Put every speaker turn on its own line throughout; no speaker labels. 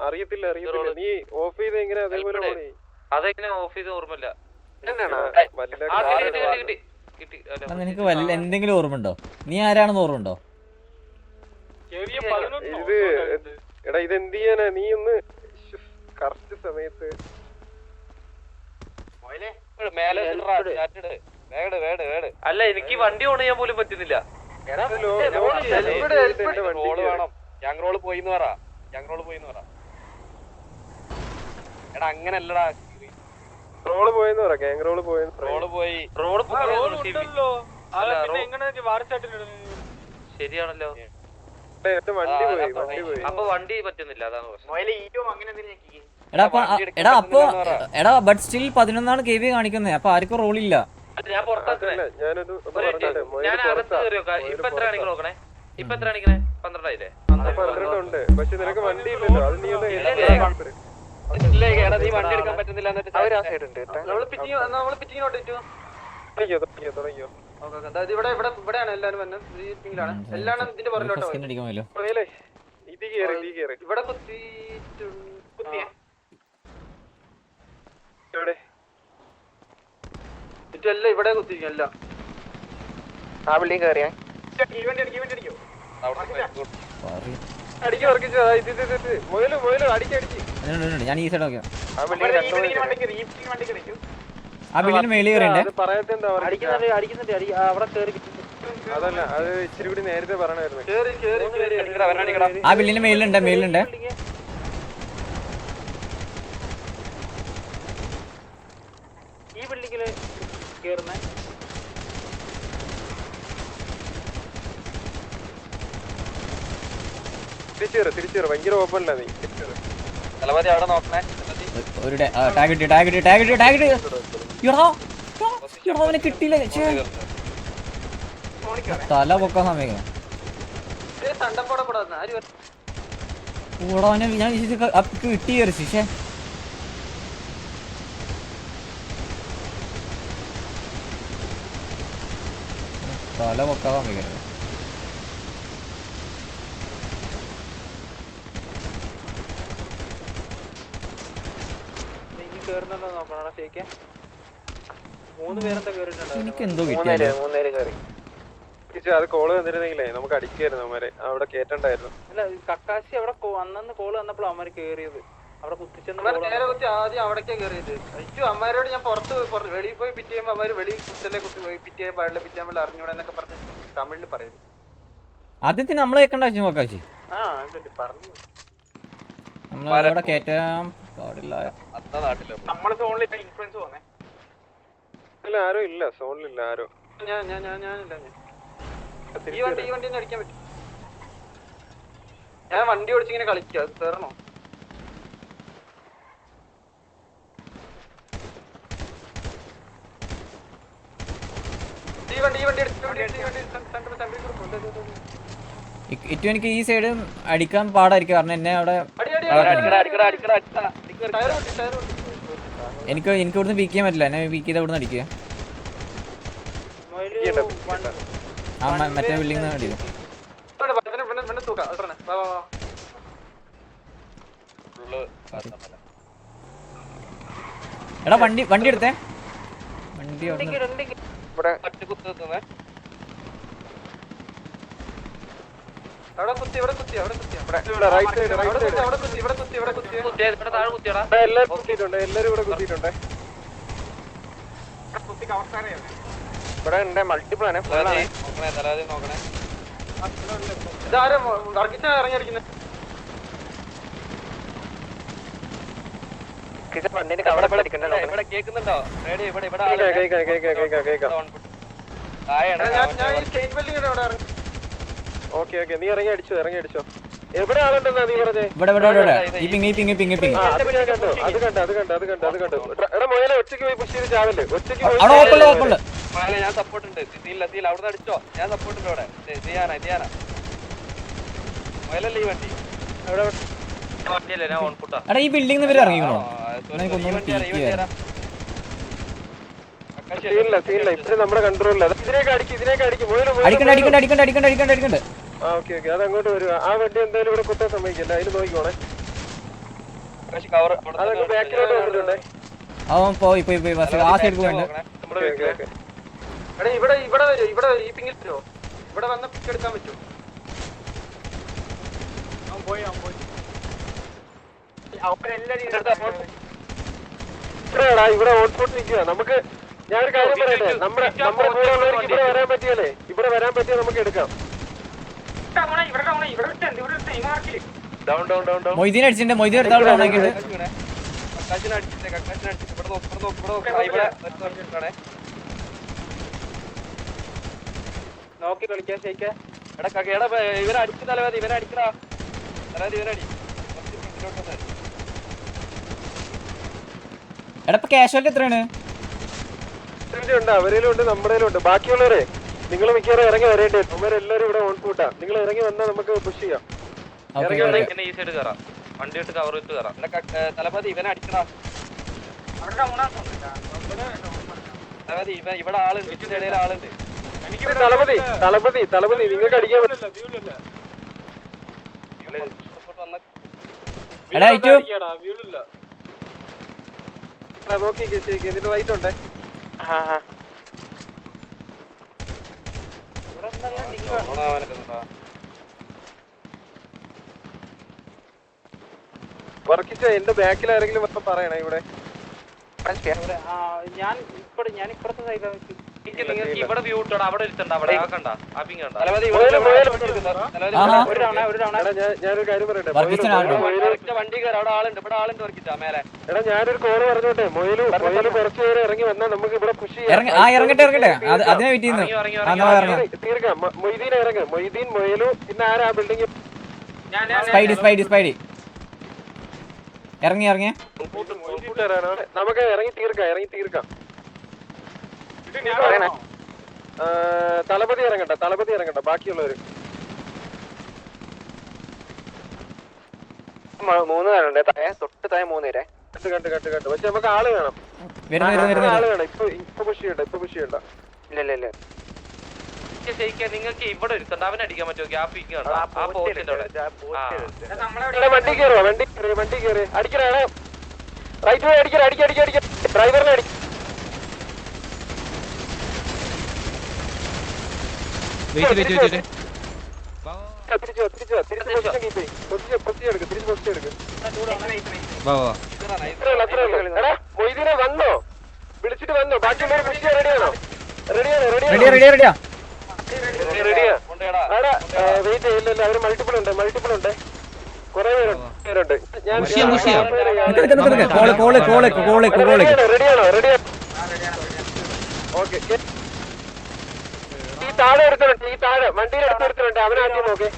അറിയത്തില്ല നീ ഓഫ് ചെയ്ത് എങ്ങനെ അതേപോലെ
അതെങ്ങനെ ഓഫ് ചെയ്ത് ഓർമ്മയില്ല.
നിനക്ക് വല്ല എന്തെങ്കിലും ഓർമ്മ ഉണ്ടോ? നീ ആരാണെന്ന് ഓർമ്മ ഉണ്ടോ?
ഇത് എടാ ഇത് എന്ത് ചെയ്യാനാ നീ ഒന്ന് കറക്റ്റ് സമയത്ത്
അല്ല എനിക്ക് വണ്ടി ഓൺ ചെയ്യാൻ പോലും പറ്റുന്നില്ല.
റോള് പോയിന്ന് പറ എടാ അങ്ങനല്ലടാ
റോള് പോയെന്ന് പറ ഗ്യാങ് റോള് പോയി
ശരിയാണല്ലോ.
വണ്ടി പോയി
അപ്പൊ വണ്ടി പറ്റുന്നില്ല, അതാണ് പ്രശ്നം.
എടാ ബട്ട് സ്റ്റിൽ 11 KV കാണിക്കുന്നേ. അപ്പൊ ആർക്കും റോളില്ല.
ഞാൻ പുറത്താക്കണേ, ഞാൻ അകത്ത് കയറിയോ. ഇപ്പൊ എത്ര കാണിക്കണ നോക്കണേ. ഇപ്പൊ എത്ര കാണിക്കണേ? 12 ആയില്ലേ?
12 ഉണ്ട്. പക്ഷെ നിനക്ക് വണ്ടി ഇല്ലല്ലോ. അത് നീ ഒന്ന്
നീ വണ്ടി എടുക്കാൻ പറ്റുന്നില്ല.
തുടങ്ങിയോ
ഇവിടെയാണ് എല്ലാരും വന്നത്. എല്ലാം ഇതിന്റെ പുറകിലോട്ടോ. ഇവിടെ കുത്തിയല്ല, ഇവിടെ കുത്തിരിക്കല്ല.
ആ ബിൽഡിംഗ് കയറിയാ
ഞാൻ ഈ സൈഡ് നോക്കിയാ ആ ബില്ലിന് മേളിൽ കയറിണ്ടേ.
അതല്ല അത് ഇച്ചിരി കൂടി നേരത്തെ പറയണായിരുന്നു.
ആ ബില്ലിന് മേളിലുണ്ട്.
ഈ ബിൽഡിങ്ങില് കേറുന്നേ
തിരിച്ചു ഭയങ്കര ഓപ്പൺ അല്ല നീ
തലമതി അവിടെ നോക്കണേ.
ഒരു ടാഗ് അവനെ കിട്ടിയില്ല. തല പൊക്കാൻ സമയം കൂടാ ഞാൻ കിട്ടി കയറി. ശിക്ഷേ തല പൊക്കാൻ സമയം എനിക്കെന്തോ കിട്ടിയാലേ.
അത് കോള് വന്നിരുന്നെങ്കിലേ നമുക്ക് അടിക്കായിരുന്നു അവന്മാരെ. അവിടെ കേറ്റണ്ടായിരുന്നു.
അല്ല കക്കാശി അവിടെ അന്നു കോള് വന്നപ്പോൾ അവന്മാര് കേറിയത് അവിടെ കുത്തിച്ചെന്ന് ആദ്യം അവിടേക്കാ കേറിയത്. അമ്മമാരോട് ഞാൻ പുറത്ത് വെളിയിൽ പോയി പിറ്റ് ചെയ്യുമ്പോൾ അവന്മാര് വെളി കുത്തല്ലേ കുത്തി പോയി പിറ്റ് ചെയ്യാൻ പാടില്ല, പിറ്റ് ചെയ്യാൻ പാടില്ല, അറിഞ്ഞൂടെ എന്നൊക്കെ പറഞ്ഞ് തമിഴിൽ പറയുന്നു.
ആദ്യത്തിന് നമ്മളെ കേൾക്കേണ്ട ആവശ്യം നോക്കാച്ചി.
പറഞ്ഞു
നമ്മളവിടെ കേറ്റാൻ പാടില്ല.
നമ്മളെ സോണിൽ ഇൻഫ്ലുവൻസ് പോന്നേ.
അല്ല ആരും ഇല്ല, സോണിലില്ല ആരും.
ഞാനില്ല. ഈ വണ്ടി ഒന്നും അടിക്കാൻ പറ്റും. ഞാൻ വണ്ടി ഓടിച്ചിങ്ങനെ കളിക്കുക. അത് കയറണോ?
എനിക്ക് ഈ സൈഡ് അടിക്കാൻ പാടായിരിക്കും. കാരണം എന്നെ അവിടെ എനിക്ക് ഇവിടുന്ന് പീക്ക് ചെയ്യാൻ പറ്റില്ല. എന്നെ പീക്ക് ചെയ്ത് ഇവിടുന്ന് അടിക്കുക. ആ മറ്റേ ബിൽഡിംഗ് അടിക്കും. എടാ വണ്ടി എടുത്തേ. വണ്ടി
എല്ലാരും ഇവിടെ കുത്തിയിട്ടുണ്ട്. ഇവിടെ ഉണ്ട് മൾട്ടിപ്പിൾ ആണ്.
ഇതാരും ഇറങ്ങിയടിക്കുന്നത്. ഇവിടെ കേൾക്കുന്നുണ്ടോ?
ഓക്കെ നീ ഇറങ്ങി അടിച്ചോ. എവിടെ ആളുണ്ടെന്നാ നീ പറഞ്ഞേ?
ഇവിടെ
അത് കണ്ടു. എടാ മോനെ ഒറ്റയ്ക്ക് പോയി പുഷ് ചെയ്ത് ചാവല്ലേ? ഒറ്റയ്ക്ക്
ഞാൻ സപ്പോർട്ട് ഉണ്ട്. അവിടെ അടിച്ചോ. ഞാൻ സപ്പോർട്ട് ഉണ്ട്. അവിടെ ചെയ്യാനാ മോയലല്ലേ ഈ വണ്ടി.
എടാ ഈ ബിൽഡിംഗ് ഇവര് ഇറങ്ങിക്കണോ?
ഇപ്പൊ നമ്മുടെ കൺട്രോളില്ല. ഇതിനേക്ക് അടിക്കും.
അടിക്കണ്ട.
ഓക്കെ അത് അങ്ങോട്ട് വരും. ആ വണ്ടി എന്തായാലും ഇവിടെ കുത്താൻ സമ്മതിക്കില്ല. അതിന് നോക്കിക്കോണേ.
അവൻ പോയി ബസ് ആ സൈഡ് പോയിണ്ട്.
ഇവിടെ വരും, ഇവിടെ ഈ പിങ്ങിൽ വരുമോ? ഇവിടെ വന്ന് പിക്ക് എടുക്കാൻ പറ്റും.
ഇവിടെ ഹോട്ട്സ്പോട്ട് നിൽക്കുക. നമുക്ക് ഞാനൊരു കാര്യം പറയട്ടെ, നമ്മുടെ കൂടെ ഉള്ളവർക്ക് ഇവിടെ വരാൻ പറ്റിയാലേ, ഇവിടെ വരാൻ പറ്റിയാൽ നമുക്ക് എടുക്കാം.
മൊയ്തീൻ അടിച്ചിട്ടുണ്ട്. മൊയ്തീൻ എടുത്താൽ ഡൗണാക്കിയിട്ട്
നോക്കി കളിക്കാൻ ശരിക്കാ.
ഇവരെ അടിച്ചു തലവാതി, ഇവരെ അടിക്കടാ തലവാതി, ഇവരടി.
എടാ ഇപ്പൊ കാഷ്വാലിറ്റി എത്രയാണ്?
ഉണ്ട്, അവരേലും ഉണ്ട്, നമ്മുടെ ഉണ്ട്. ബാക്കിയുള്ളവരെ നിങ്ങൾ മിക്കവാറും ഇറങ്ങി വരേണ്ടി വരും. അവരെല്ലാരും ഇവിടെ ഓൺ ഫൂട്ടാ. നിങ്ങൾ ഇറങ്ങി വന്നാൽ നമുക്ക് പുഷ് ചെയ്യാം.
ഈ സൈഡ് കയറാം, വണ്ടി ഇട്ട് കവർ ഇട്ട് കയറാം. തലപതി ഇവനെ അടിക്കടാ. തലപതി ഇവിടെ ആളുണ്ട്, ഇടയിൽ ആളുണ്ട്.
തലപതി നിങ്ങൾക്ക് അടിക്കാൻ പറ്റില്ല.
എടാ ഏറ്റു
നോക്കി ഇതിന് വൈറ്റ് ഉണ്ടേ. വർക്കിച്ച എന്റെ ബാക്കിൽ ആരെങ്കിലും വന്ന് പറയണേ ഇവിടെ.
ഞാൻ ഇപ്പുറത്തെ സൈഡിലാണ്.
നിങ്ങൾക്ക് ഇവിടെ വ്യൂ ഇട്ടോ, അവിടെ ഇരുത്തണ്ട, അവിടെ കണ്ട ആ പിങ് കണ്ട.
ഞാനൊരു കാര്യം പറയട്ടെ,
വണ്ടി കയറി, അവിടെ ആളുണ്ട്, ഇവിടെ ആളുണ്ട് വർക്കിച്ചാ മേലെ.
എടാ ഞാനൊരു കോള് പറഞ്ഞോട്ടെ. മൊയില് കുറച്ചു പേര് ഇറങ്ങി വന്നാൽ നമുക്ക് ഇവിടെ പുഷ് ചെയ്യാം.
ഇറങ്ങട്ടെ അതിനെ വെയിറ്റ് ചെയ്യുന്നു.
തീർക്കാം. മൊയ്തീൻ ഇറങ്ങ്. മൊയ്തീൻ, മൊയിലു, പിന്നെ ആരാ ബിൽഡിംഗ്?
സ്പൈഡി ഇറങ്ങി
നമുക്ക് ഇറങ്ങി തീർക്കാം. തലപതി ഇറങ്ങട്ടെ. ബാക്കിയുള്ളവര്
3 പേരുണ്ട്, തൊട്ട് താഴെ 3 പേരെ
കണ്ട്. പക്ഷെ നമുക്ക് ആള് വേണം. ഇപ്പൊ പുഷ് ചെയ്യണ്ട.
ഇല്ല
നിങ്ങൾക്ക് ഇവിടെ ഇരുത്തണ്ട, അവനെ അടിക്കാൻ പറ്റുമോ? ഗ്യാപ്പ് ഇരിക്കണ്ട, ആ പോസ്റ്റിന്റെ അവിടെ.
വണ്ടി കയറി അടിക്കണേ. റൈറ്റ് പോയി അടിക്ക. ഡ്രൈവറിനെ അടിക്കും. മൊയ്തീനെ വന്നോ? വിളിച്ചിട്ട് വന്നോ? ബാക്കിയുള്ളവർ പുഷ് ചെയ്യാൻ റെഡിയാണോ? റെഡിയാ. വെയിറ്റ് ചെയ്യില്ലല്ലോ, അവര് മൾട്ടിപ്പിൾ ഉണ്ട്. കൊറേ പേരുണ്ട്. റെഡിയാണോ? ഓക്കെ. ഈ താഴെ എടുത്തിട്ടുണ്ട്, വണ്ടിയുടെ അടുത്ത് എടുത്തിട്ടുണ്ട്. അവനാദ്യം നോക്കേ.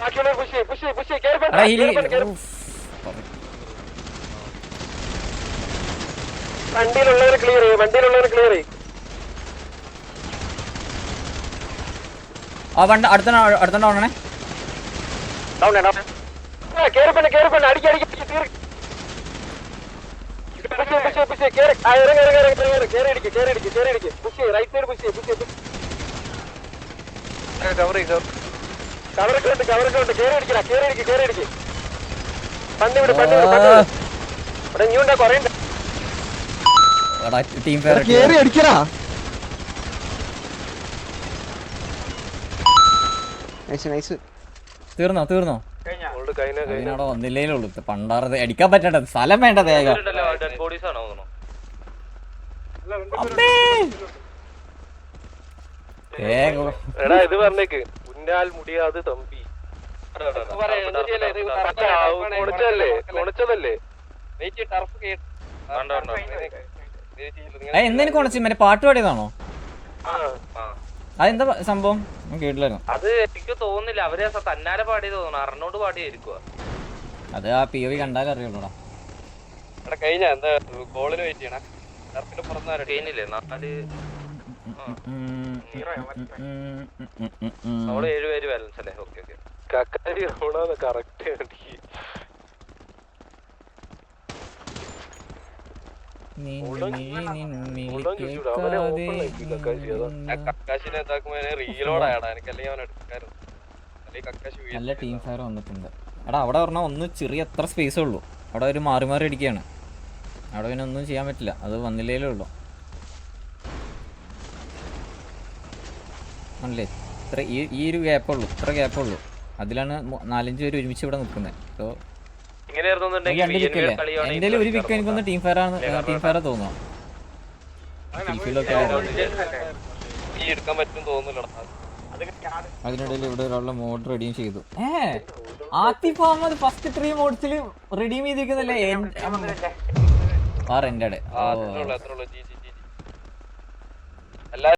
ബാക്കിയുള്ളവർ പുഷ് വണ്ടിയിലുള്ളവർ ക്ലിയർ ചെയ്യും.
അടുത്തോണ്ടാവണേ.
കേറിപ്പണ്ണ അടിക്കി. Right side push. കവറൊക്കെ ഉണ്ട്. കേറി. പണ്ട് വിട്. ഇവിടെ ഇനിയുണ്ടാ കൊറേ.
ടീം ഫെയർ തീർന്നോ? അതിനവിടെ വന്നില്ലേലുള്ളൂ. പണ്ടാറത് അടിക്കാൻ പറ്റണ്ട സ്ഥലം വേണ്ട. വേഗം
എടാ ഇത് പറഞ്ഞേക്ക്, ഉന്നാൽ മുടിയാത് തമ്പി. കൊണച്ചതല്ലേ?
എന്തിനു കൊണച്ച്? മറ്റേ പാട്ട് പാടിയതാണോ? അതെന്താ സംഭവം? കേട്ടില്ലായിരുന്നു.
അത് എനിക്ക് തോന്നുന്നില്ല, അവര് തന്നാലെ പാടിയത് തോന്നുന്നു, അറിഞ്ഞോണ്ട് പാടിയായിരിക്കുക.
അത് ആ POV കണ്ടാലും അറിയുള്ളൂടാ.
കഴിഞ്ഞ എന്താ ഗോളിന് വെയിറ്റ് ചെയ്യണേ? കഴിഞ്ഞില്ലേ? 7 പേര് ബാലൻസ് അല്ലേ? ഓക്കെ.
കക്കാരി കറക്റ്റ്.
നല്ല ടീം ഫയർ വന്നിട്ടുണ്ട്. എടാ അവിടെ പറഞ്ഞാൽ ഒന്ന് ചെറിയ എത്ര സ്പേസേ ഉള്ളൂ. അവിടെ ഒരു മാറി മാറി അടിക്കുകയാണ്. അവിടെ പിന്നെ ഒന്നും ചെയ്യാൻ പറ്റില്ല. അത് വന്നില്ലേലേ ഉള്ളൂ. ആണല്ലേ ഇത്ര ഈ ഒരു ഗ്യാപ്പുള്ളൂ. ഇത്ര ഗ്യാപ്പുള്ളൂ. അതിലാണ് 4-5 പേര് ഒരുമിച്ച് ഇവിടെ നിൽക്കുന്നത്. സോ എൻ്റെ ഒരു പിക്ക് എനിക്കൊന്ന് ടീം ഫയർ തോന്നുന്നു. അതിനിടയിൽ ഇവിടെ ഒരാളുടെ മോഡ് റെഡീം ചെയ്തു. ആത്തിഫ് അഹമ്മദ് ഫസ്റ്റ് 3 മോഡ്സിൽ റെഡീം ചെയ്തിരിക്കുന്നല്ലേ? എൻ്റെ